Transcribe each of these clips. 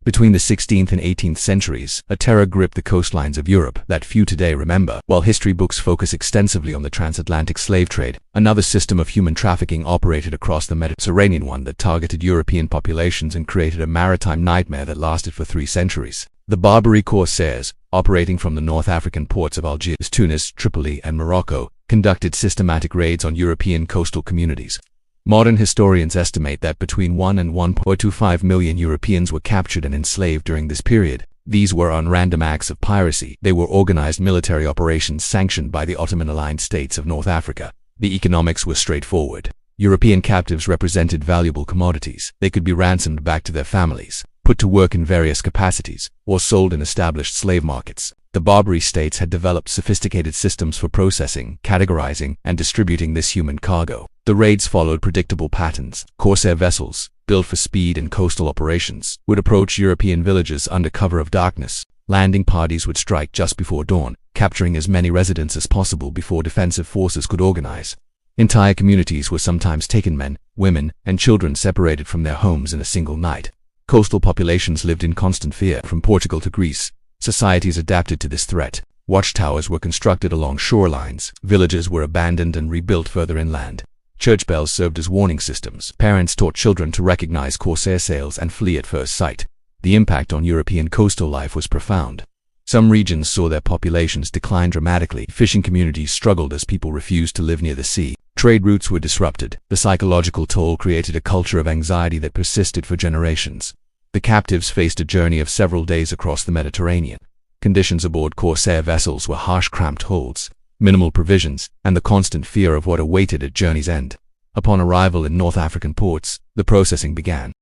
Between the 16th and 18th centuries, a terror gripped the coastlines of Europe that few today remember. While history books focus extensively on the transatlantic slave trade, another system of human trafficking operated across the Mediterranean, one that targeted European populations and created a maritime nightmare that lasted for 3 centuries. The Barbary corsairs, operating from the North African ports of Algiers, Tunis, Tripoli, and Morocco, conducted systematic raids on European coastal communities. Modern historians estimate that between 1 and 1.25 million Europeans were captured and enslaved during this period. These were on random acts of piracy. They were organized military operations sanctioned by the Ottoman-aligned states of North Africa. The economics was straightforward. European captives represented valuable commodities. They could be ransomed back to their families, put to work in various capacities, or sold in established slave markets. The Barbary states had developed sophisticated systems for processing, categorizing, and distributing this human cargo. The raids followed predictable patterns. Corsair vessels, built for speed and coastal operations, would approach European villages under cover of darkness. Landing parties would strike just before dawn, capturing as many residents as possible before defensive forces could organize. Entire communities were sometimes taken, men, women, and children separated from their homes in a single night. Coastal populations lived in constant fear. From Portugal to Greece, societies adapted to this threat. Watchtowers were constructed along shorelines. Villages were abandoned and rebuilt further inland. Church bells served as warning systems. Parents taught children to recognize corsair sails and flee at first sight. The impact on European coastal life was profound. Some regions saw their populations decline dramatically. Fishing communities struggled as people refused to live near the sea. Trade routes were disrupted. The psychological toll created a culture of anxiety that persisted for generations. The captives faced a journey of several days across the Mediterranean. Conditions aboard corsair vessels were harsh, cramped holds, minimal provisions, and the constant fear of what awaited at journey's end. Upon arrival in North African ports, the processing began.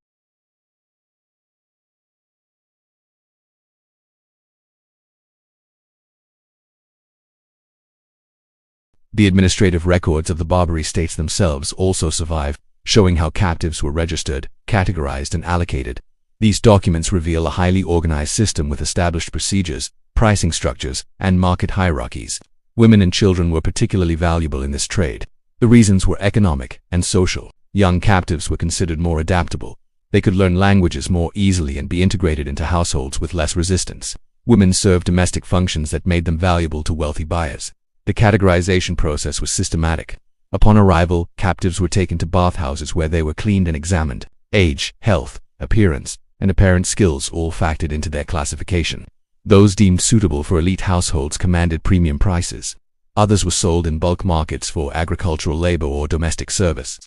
The administrative records of the Barbary states themselves also survive, showing how captives were registered, categorized, and allocated. These documents reveal a highly organized system with established procedures, pricing structures, and market hierarchies. Women and children were particularly valuable in this trade. The reasons were economic and social. Young captives were considered more adaptable. They could learn languages more easily and be integrated into households with less resistance. Women served domestic functions that made them valuable to wealthy buyers. The categorization process was systematic. Upon arrival, captives were taken to bathhouses where they were cleaned and examined. Age, health, appearance, and apparent skills all factored into their classification. Those deemed suitable for elite households commanded premium prices. Others were sold in bulk markets for agricultural labor or domestic service.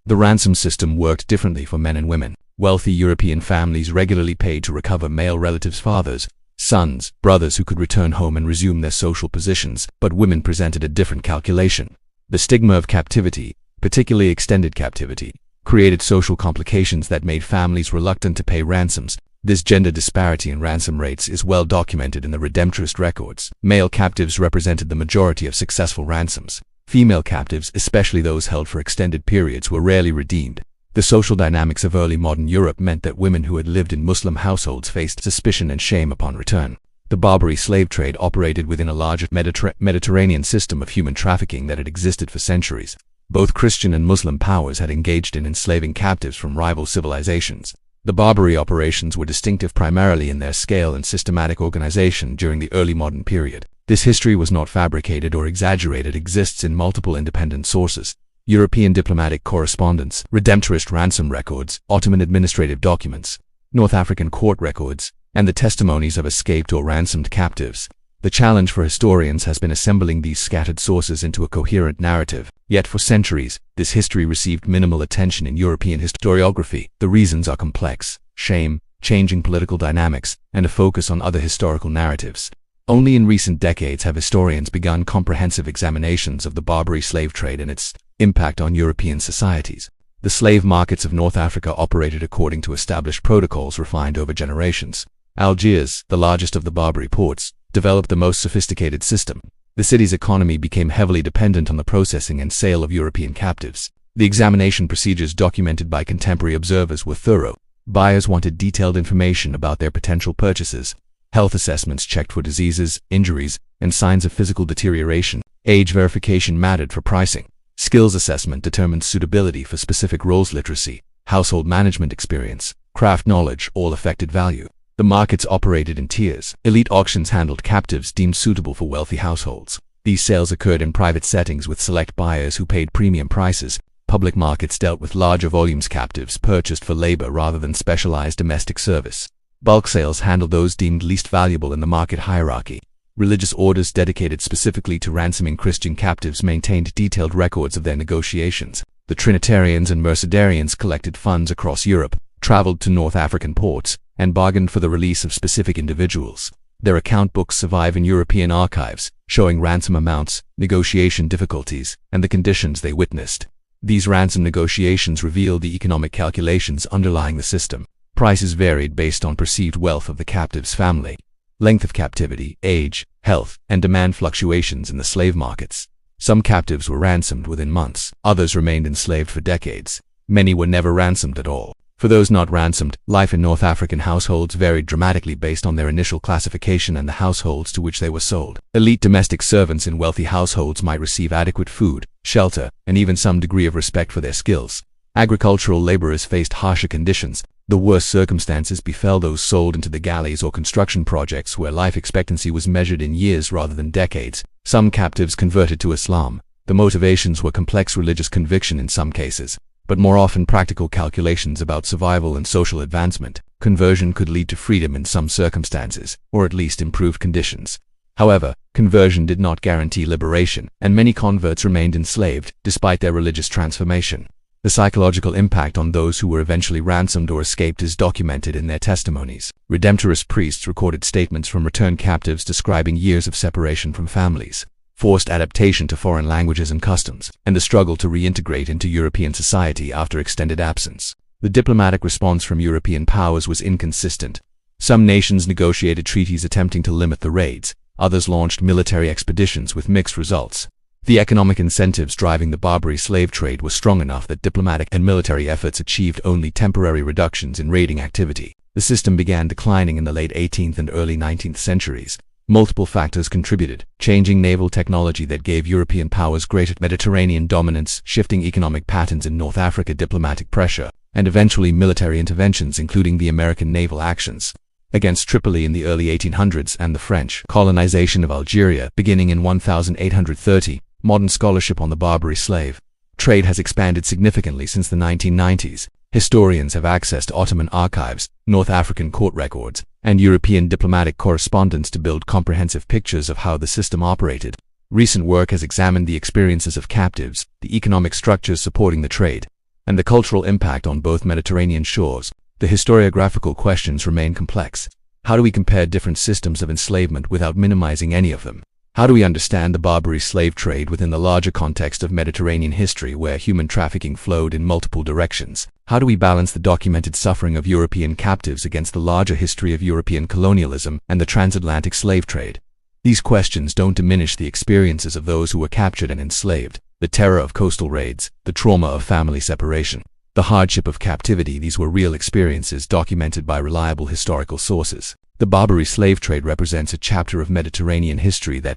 The ransom system worked differently for men and women. Wealthy European families regularly paid to recover male relatives' fathers, sons, brothers who could return home and resume their social positions, but women presented a different calculation. The stigma of captivity, particularly extended captivity, created social complications that made families reluctant to pay ransoms. This gender disparity in ransom rates is well documented in the redemptorist records. Male captives represented the majority of successful ransoms. Female captives, especially those held for extended periods, were rarely redeemed. The social dynamics of early modern Europe meant that women who had lived in Muslim households faced suspicion and shame upon return. The Barbary slave trade operated within a larger Mediterranean system of human trafficking that had existed for centuries. Both Christian and Muslim powers had engaged in enslaving captives from rival civilizations. The Barbary operations were distinctive primarily in their scale and systematic organization during the early modern period. This history was not fabricated or exaggerated. It exists in multiple independent sources. European diplomatic correspondence, redemptorist ransom records, Ottoman administrative documents, North African court records, and the testimonies of escaped or ransomed captives. The challenge for historians has been assembling these scattered sources into a coherent narrative. Yet for centuries, this history received minimal attention in European historiography. The reasons are complex: shame, changing political dynamics, and a focus on other historical narratives. Only in recent decades have historians begun comprehensive examinations of the Barbary slave trade and its impact on European societies. The slave markets of North Africa operated according to established protocols refined over generations. Algiers, the largest of the Barbary ports, developed the most sophisticated system. The city's economy became heavily dependent on the processing and sale of European captives. The examination procedures documented by contemporary observers were thorough. Buyers wanted detailed information about their potential purchases. Health assessments checked for diseases, injuries, and signs of physical deterioration. Age verification mattered for pricing. Skills assessment determined suitability for specific roles. Literacy, household management experience, craft knowledge all affected value. The markets operated in tiers. Elite auctions handled captives deemed suitable for wealthy households. These sales occurred in private settings with select buyers who paid premium prices. Public markets dealt with larger volumes captives purchased for labor rather than specialized domestic service. Bulk sales handled those deemed least valuable in the market hierarchy. Religious orders dedicated specifically to ransoming Christian captives maintained detailed records of their negotiations. The Trinitarians and Mercedarians collected funds across Europe, traveled to North African ports, and bargained for the release of specific individuals. Their account books survive in European archives, showing ransom amounts, negotiation difficulties, and the conditions they witnessed. These ransom negotiations reveal the economic calculations underlying the system. Prices varied based on perceived wealth of the captive's family, length of captivity, age, health, and demand fluctuations in the slave markets. Some captives were ransomed within months, others remained enslaved for decades. Many were never ransomed at all. For those not ransomed, life in North African households varied dramatically based on their initial classification and the households to which they were sold. Elite domestic servants in wealthy households might receive adequate food, shelter, and even some degree of respect for their skills. Agricultural laborers faced harsher conditions. The worst circumstances befell those sold into the galleys or construction projects where life expectancy was measured in years rather than decades. Some captives converted to Islam. The motivations were complex religious conviction in some cases, but more often practical calculations about survival and social advancement. Conversion could lead to freedom in some circumstances, or at least improved conditions. However, conversion did not guarantee liberation, and many converts remained enslaved, despite their religious transformation. The psychological impact on those who were eventually ransomed or escaped is documented in their testimonies. Redemptorist priests recorded statements from returned captives describing years of separation from families, forced adaptation to foreign languages and customs, and the struggle to reintegrate into European society after extended absence. The diplomatic response from European powers was inconsistent. Some nations negotiated treaties attempting to limit the raids, others launched military expeditions with mixed results. The economic incentives driving the Barbary slave trade were strong enough that diplomatic and military efforts achieved only temporary reductions in raiding activity. The system began declining in the late 18th and early 19th centuries. Multiple factors contributed: changing naval technology that gave European powers greater Mediterranean dominance, shifting economic patterns in North Africa, diplomatic pressure, and eventually military interventions including the American naval actions against Tripoli in the early 1800s and the French colonization of Algeria beginning in 1830. Modern scholarship on the Barbary slave trade has expanded significantly since the 1990s. Historians have accessed Ottoman archives, North African court records, and European diplomatic correspondence to build comprehensive pictures of how the system operated. Recent work has examined the experiences of captives, the economic structures supporting the trade, and the cultural impact on both Mediterranean shores. The historiographical questions remain complex. How do we compare different systems of enslavement without minimizing any of them? How do we understand the Barbary slave trade within the larger context of Mediterranean history where human trafficking flowed in multiple directions? How do we balance the documented suffering of European captives against the larger history of European colonialism and the transatlantic slave trade? These questions don't diminish the experiences of those who were captured and enslaved, the terror of coastal raids, the trauma of family separation, the hardship of captivity. These were real experiences documented by reliable historical sources. The Barbary slave trade represents a chapter of Mediterranean history that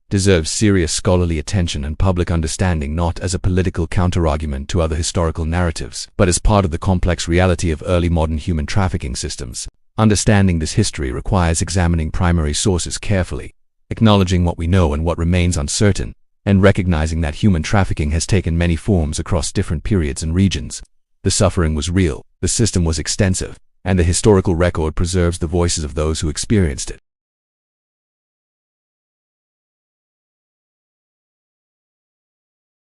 deserves serious scholarly attention and public understanding, not as a political counterargument to other historical narratives, but as part of the complex reality of early modern human trafficking systems. Understanding this history requires examining primary sources carefully, acknowledging what we know and what remains uncertain, and recognizing that human trafficking has taken many forms across different periods and regions. The suffering was real, the system was extensive, and the historical record preserves the voices of those who experienced it.